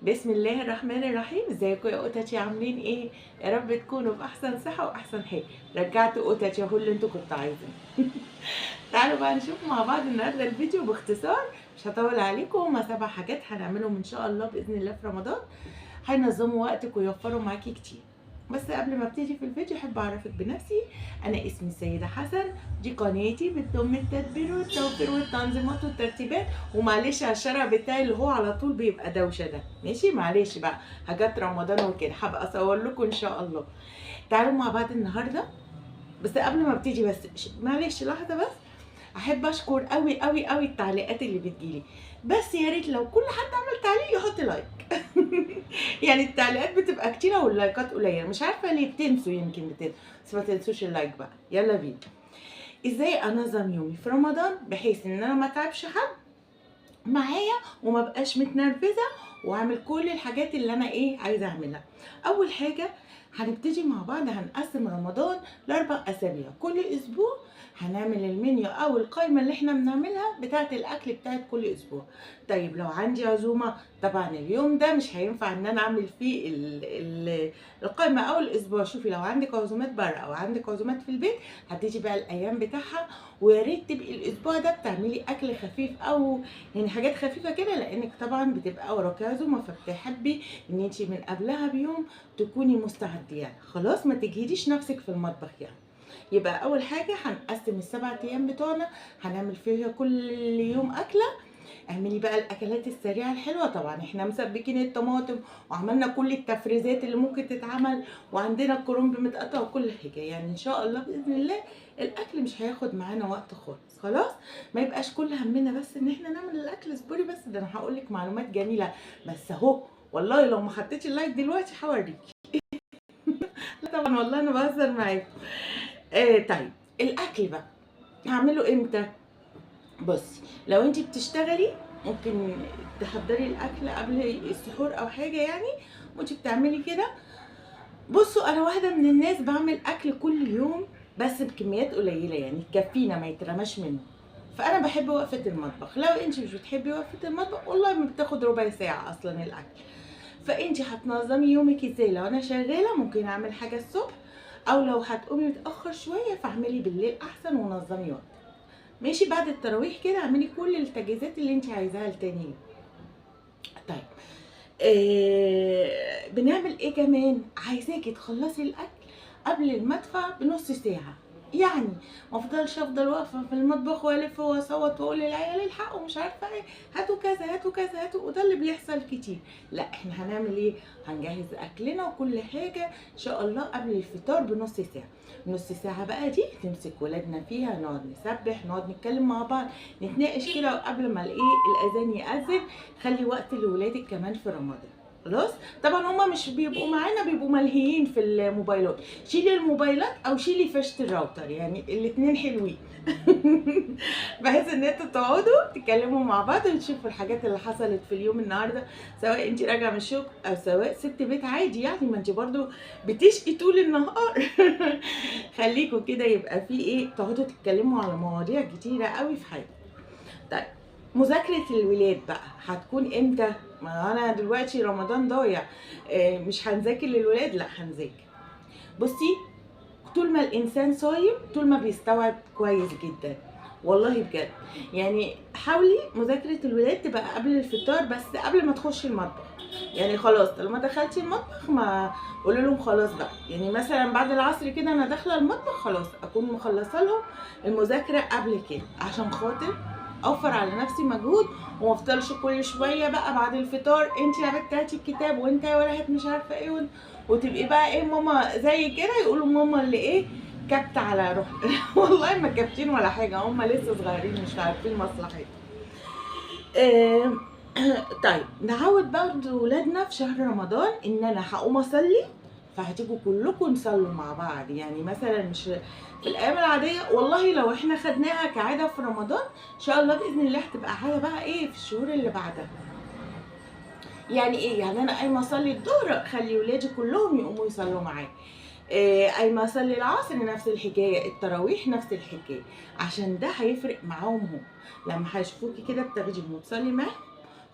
بسم الله الرحمن الرحيم. ازيكم يا قطتي؟ عاملين ايه؟ يا رب تكونوا باحسن صحه واحسن حال. رجعت قطتي اهو اللي انتوا كنتوا عايزين. تعالوا بقى نشوف مع بعض النهارده الفيديو باختصار، مش هطول عليكم. هما 7 حاجات هنعملهم ان شاء الله باذن الله في رمضان، هينظموا وقتك ويوفروا معاكي كتير. بس قبل ما ابتدي في الفيديو احب اعرفك بنفسي. انا اسمي السيده حسن، دي قناتي بتضم التدبير والتوفير والتنظيمات والترتيبات. ومعلش على الشارع بتاعي اللي هو على طول بيبقى دوشه ده، ماشي؟ معلش بقى، حاجات رمضان وكده هبقى اصور لكم ان شاء الله. تعالوا مع بعض النهارده. بس قبل ما ابتدي بس معلش لحظه بس، احب اشكر قوي قوي قوي التعليقات اللي بتجيلي. بس يا ريت لو كل حد عمل تعليق يحط لايك. يعني التعليقات بتبقى كتيره واللايكات قليله، مش عارفه ليه بتنسوا، يمكن بتنسوا. بس ما تنسوش اللايك بقى. يلا بينا. ازاي انظم يومي في رمضان بحيث ان انا ما اتعبش حد معايا وما بقاش متنرفزه، واعمل كل الحاجات اللي انا عايزه اعملها. اول حاجه هنبتدي مع بعض، هنقسم رمضان ل4 اسابيع. كل اسبوع هنعمل المنيو او القائمه اللي احنا بنعملها بتاعه الاكل بتاعه كل اسبوع. طيب لو عندي عزومه، طبعا اليوم ده مش هينفع ان انا اعمل فيه القائمه او الاسبوع. شوفي لو عندك عزومات بره او عندك عزومات في البيت، هتيجي بقى الايام بتاعها. ويا ريت تبقي الاسبوع ده بتعملي اكل خفيف، او يعني حاجات خفيفه كده، لانك طبعا بتبقى وراكي عزومه، فبتحبي ان انت من قبلها بيوم تكوني مستعده، يعني خلاص ما تجهديش نفسك في المطبخ يعني. يبقى اول حاجه هنقسم ال7 ايام بتوعنا، هنعمل فيها كل يوم اكله. اعملي بقى الاكلات السريعه الحلوه. طبعا احنا مسبكين الطماطم وعملنا كل التفريزات اللي ممكن تتعمل، وعندنا الكرنب متقطع وكل حاجه، يعني ان شاء الله باذن الله الاكل مش هياخد معانا وقت خالص. خلاص، ما يبقاش كل همنا بس ان احنا نعمل الاكل. اصبري بس، ده انا هقول لك معلومات جميله بس اهو. والله لو ما حطيتش اللايك دلوقتي هوريك. لا طبعا والله انا بهزر معاكم. طيب الاكل بقى هعمله امتى؟ بصي، لو انت بتشتغلي ممكن تحضري الاكل قبل السحور او حاجه يعني، وانت بتعملي كده. بصوا، انا واحده من الناس بعمل اكل كل يوم بس بكميات قليله، يعني تكفينا ما يترماش منه. فانا بحب وقفه المطبخ. لو انت مش بتحبي وقفه المطبخ، والله ما بتاخد ربع ساعه اصلا الاكل. فانت هتنظمي يومك ازاي؟ لو انا شغاله ممكن اعمل حاجه الصبح، او لو هتقومي متاخر شويه فاعملي بالليل احسن ونظمي وقت. ماشي؟ بعد التراويح كده اعملي كل التجهيزات اللي انت عايزاها لتاني يوم. طيب بنعمل ايه كمان؟ عايزاكي تخلصي الاكل قبل المدفع بنص ساعه. يعني ما افضل واقفه في المطبخ والف واصوت واقول للعيال الحقوا مش عارفه ايه، هاتوا كذا هاتوا كذا هاتوا، وده اللي بيحصل كتير. لا، احنا هنعمل ايه؟ هنجهز اكلنا وكل حاجه ان شاء الله قبل الفطار بنص ساعه. نص ساعه بقى دي تمسك ولادنا فيها، نقعد نسبح، نقعد نتكلم مع بعض، نتناقش كده قبل ما الاذان ياذن. خلي وقت لولادك كمان في رمضان. خلاص. طبعا هما مش بيبقوا معانا، بيبقوا ملهيين في الموبايلات. شيلي الموبايلات او شيلي فاشة الراوتر، يعني الاتنين حلوين. بحيث ان انتوا تقعدوا تتكلموا مع بعض وتشوفوا الحاجات اللي حصلت في اليوم النهارده، سواء انت راجعه من الشغل او سواء ست بيت عادي، يعني ما انت برضو بتشقي طول النهار. خليكوا كده يبقى في تقعدوا تتكلموا على مواضيع كتيره قوي في حياتكم. طيب مذاكرة الولاد بقى هتكون امتى؟ ما انا دلوقتي رمضان ضايع، مش هنذاكر للولاد؟ لا هنذاكر. بصي، طول ما الانسان صايم طول ما بيستوعب كويس جدا، والله بجد. يعني حاولي مذاكرة الولاد تبقى قبل الفطار، بس قبل ما تخشي المطبخ. يعني خلاص طالما دخلتي المطبخ، ما قولوا لهم خلاص بقى، يعني مثلا بعد العصر كده انا داخله المطبخ، خلاص اكون مخلصه لهم المذاكره قبل كده، عشان خاطر اوفر على نفسي مجهود، وما افضلش كل شويه بقى بعد الفطار انت يا بنت هاتي الكتاب، وانت يا ولا هات مش عارفه ايه، وتبقي بقى ماما زي كده، يقولوا ماما اللي كبت على روح. والله ما كابتين ولا حاجه، هم لسه صغيرين مش عارفين مصلحتهم. آه، طيب نعود برضه ولادنا في شهر رمضان ان انا هقوم اصلي، فهتيجوا كلكم نصلوا مع بعض. يعني مثلا مش في الايام العاديه، والله لو احنا خدناها كعاده في رمضان ان شاء الله باذن الله هتبقى عاده بقى في الشهور اللي بعدها. يعني يعني انا قايمه اصلي الظهر، خلي ولادي كلهم يقوموا يصلوا معايا. قايمه اصلي العصر نفس الحكايه، التراويح نفس الحكايه، عشان ده هيفرق معاهم هم. لما هيشوفوكي كده بتاخدي وتصلي معاهم،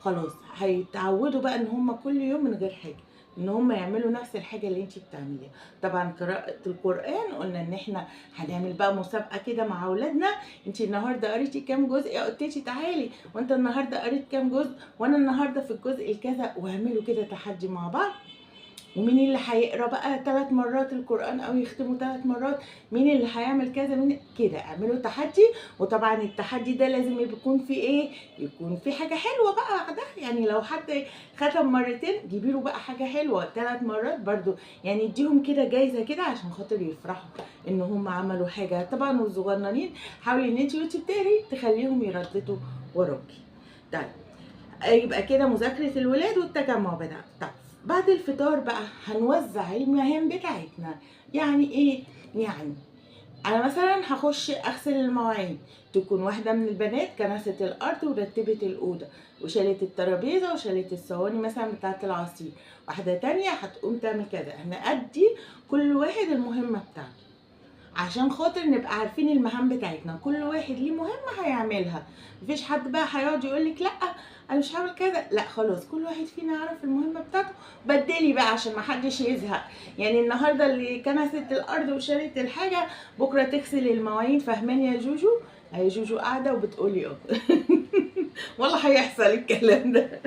خلاص هيتعودوا بقى ان هم كل يوم من غير حاجه، ان هم يعملوا نفس الحاجه اللي انت بتعمليها. طبعا قراءه القران قلنا ان احنا هنعمل بقى مسابقه كده مع اولادنا. انت النهارده قريتي كام جزء يا قطتي؟ تعالي. وانت النهارده قريت كام جزء؟ وانا النهارده في الجزء الكذا. واعملوا كده تحدي مع بعض. ومين اللي هيقرا بقى 3 مرات القرآن او يختموا 3 مرات؟ مين اللي هيعمل كذا؟ مين كده؟ اعملوا تحدي. وطبعا التحدي ده لازم يكون فيه ايه؟ يكون فيه حاجه حلوه بقى بعدها. يعني لو حد ختم مرتين جيبي له بقى حاجه حلوه. 3 مرات برضو يعني اديهم كده جايزه كده عشان خاطر يفرحوا ان هم عملوا حاجه. طبعا والصغننين حاولي ان انت وانت بتقري تخليهم يرددوا وراكي. طيب يبقى كده مذاكره الولاد والتجمع بدأ. طب بعد الفطار بقى هنوزع المهام بتاعتنا. يعني ايه؟ يعني انا مثلا هخش اغسل المواعين، تكون واحده من البنات كنست الارض ورتبت الاوضه وشالت الترابيزه وشالت الصواني مثلا بتاعه العصير. واحده تانية هتقوم تعمل كذا. هنأدي كل واحد المهمه بتاعته عشان خاطر نبقى عارفين المهام بتاعتنا. كل واحد ليه مهمه هيعملها. مفيش حد بقى هيقعد يقولك لا انا مش هعمل كذا. لا خلاص، كل واحد فينا يعرف المهمه بتاعته. بدلي بقى عشان ما حدش يزهق. يعني النهارده اللي كنست الارض وشالت الحاجه بكره تغسل المواعين. فاهماني يا جوجو؟ هي جوجو قاعده وبتقولي اه. والله هيحصل الكلام ده.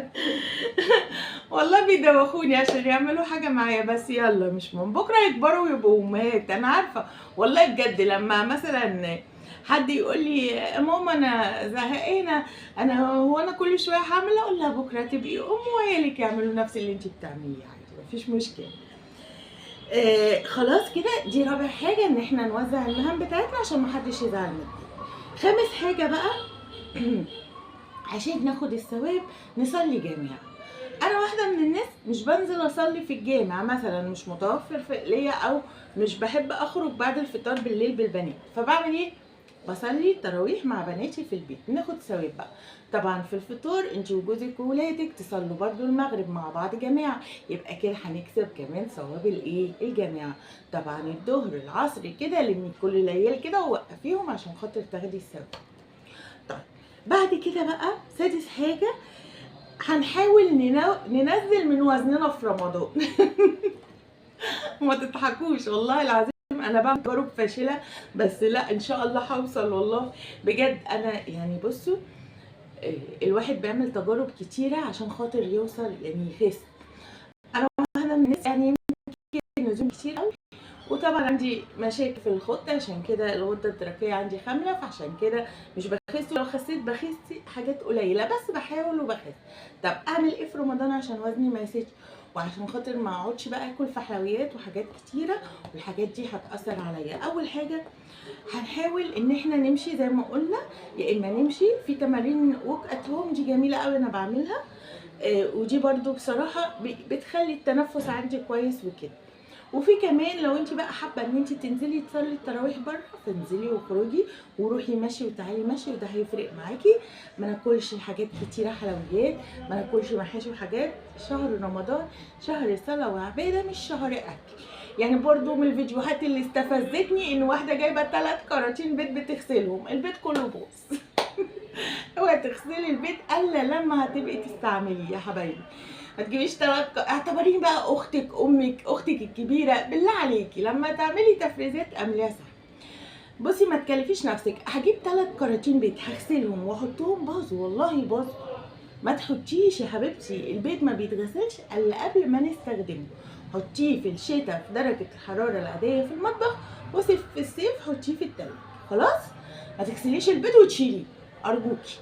والله بيدوخوني عشان يعملوا حاجه معايا. بس يلا مش من بكره يكبروا ويبقوا امهات. انا عارفه والله بجد. لما مثلا حد يقول لي يا ماما انا زهقانه، انا كل شويه هعمل، اقول لها بكره تبقي ام وعيالك يعملوا نفس اللي انت بتعمليه عادي، مفيش مشكله. خلاص كده دي رابع حاجه، ان احنا نوزع المهام بتاعتنا عشان محدش يزعل مننا. خامس حاجه بقى عشان ناخد الثواب نصلي جامعة. انا واحده من الناس مش بنزل اصلي في الجامع مثلا، مش متوفر في ليا، او مش بحب اخرج بعد الفطار بالليل بالبنات. فبعمل ايه؟ بصلي تراويح مع بناتي في البيت، بناخد ثواب بقى. طبعا في الفطور انت وجوزك وولادك تصلوا برضو المغرب مع بعض جماعه، يبقى كده هنكسب كمان ثواب الايه؟ الجماعه. طبعا الظهر العصر كده لمي كل العيال كده ووقفيهم عشان خاطر تاخدي الثواب. طيب بعد كده بقى سادس حاجه، هنحاول ننزل من وزننا في رمضان. ما تضحكوش والله العظيم انا بعمل تجارب فاشله، بس لا ان شاء الله هوصل والله بجد. انا يعني بصوا الواحد بيعمل تجارب كتيره عشان خاطر يوصل يعني يخس. انا واحده من الناس يعني يمكن نزول كتير قوي، وطبعا عندي مشاكل في الخط عشان كده الغده الدرقيه عندي خامله، فعشان كده مش بخس. لو خسيت بخس حاجات قليله بس بحاول وبخس. طب اعمل ايه في رمضان عشان وزني ما يزيدش وعشان خاطر ما اقعدش بقى اكل في حلويات وحاجات كتيره، والحاجات دي هتاثر عليا. اول حاجه هنحاول ان احنا نمشي زي ما قلنا، يا اما نمشي في تمارين ووك ات هوم، دي جميله قوي انا بعملها. ودي برضو بصراحه بتخلي التنفس عندي كويس وكده. وفي كمان لو انت بقى حابه ان انت تنزلي تصلي التراويح بره، فانزلي وخروجي وروحي مشي وتعالي مشي، وده هيفرق معاكي. ما ناكلش حاجات كتيره حلويات، ما ناكلش محاشي وحاجات. شهر رمضان شهر صلاه وعباده مش شهر اكل. يعني برضو من الفيديوهات اللي استفزتني ان واحده جايبه 3 كراتين بيت بتغسلهم، البيت كله باظ. اوعي تغسلي البيت الا لما هتبقي تستعمليه يا حبايبي. ما تجيبيش اعتبريني بقى اختك، امك، اختك الكبيره. بالله عليكي لما تعملي تفريزات اعمليها صح. بصي ما تكلفيش نفسك. هجيب 3 كراتين بيت هغسلهم واحطهم باظوا، والله باظوا. ما تحطيش يا حبيبتي، البيت ما بيتغسلش الا قبل ما نستخدمه. حطيه في الشتاء في درجه الحراره العاديه في المطبخ، وفي الصيف حطيه في التلاجة. خلاص ما تغسليش البيت وتشيليه ارجوكي.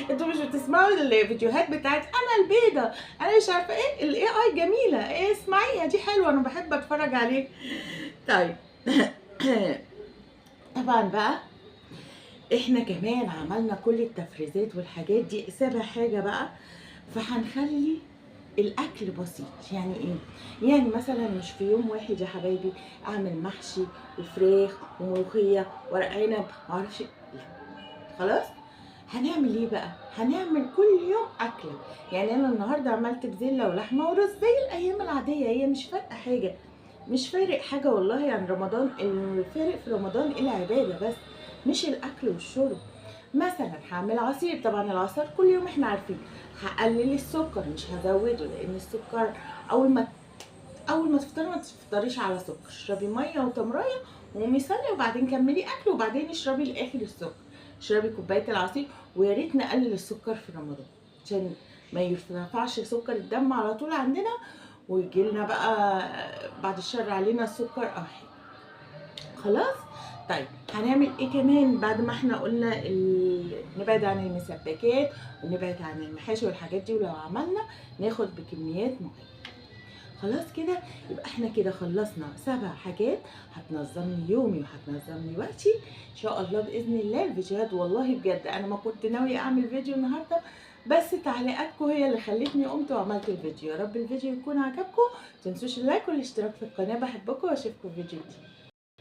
انتوا مش بتسمعوا الفيديوهات بتاعت انا البيضه انا مش عارفه ايه؟ الاي اي جميله، ايه اسمعيها دي حلوه، انا بحب اتفرج عليه. طيب. طبعا بقى احنا كمان عملنا كل التفريزات والحاجات دي. سابع حاجه بقى، فهنخلي الاكل بسيط. يعني ايه؟ يعني مثلا مش في يوم واحد يا حبايبي اعمل محشي وفراخ وملوخيه ورق عنب معرفش، لا. خلاص هنعمل ايه بقى؟ هنعمل كل يوم اكله. يعني انا النهارده عملت بزله ولحمه ورز زي الايام العاديه، هي مش فارقه حاجه، مش فارق حاجه والله. يعني رمضان الفارق في رمضان العباده بس، مش الاكل والشرب. مثلا هعمل عصير، طبعا العصير كل يوم احنا عارفين. هقلل السكر، مش هزوده، لان السكر اول ما تفطري ما تفطريش على سكر. اشربي ميه وتمريه وقومي صلي، وبعدين كملي اكل، وبعدين اشربي لاخر السكر. اشربي كوبايه العصير. ويا ريت نقلل السكر في رمضان عشان ما يرفعش سكر الدم على طول عندنا، ويجي لنا بقى بعد الشر علينا السكر او حاجه. خلاص. طيب هنعمل ايه كمان بعد ما احنا قلنا نبعد عن المسبكات ونبعد عن المحاشي والحاجات دي؟ ولو عملنا ناخد بكميات معينه. خلاص كده. يبقى احنا كده خلصنا 7 حاجات هتنظم لي يومي وهتنظم لي وقتي ان شاء الله باذن الله. الفيديوهات والله بجد انا ما كنت ناويه اعمل فيديو النهارده، بس تعليقاتكم هي اللي خلتني قمت وعملت الفيديو. يا رب الفيديو يكون عجبكم. متنسوش اللايك والاشتراك في القناه. بحبكم واشوفكم في فيديو جديد.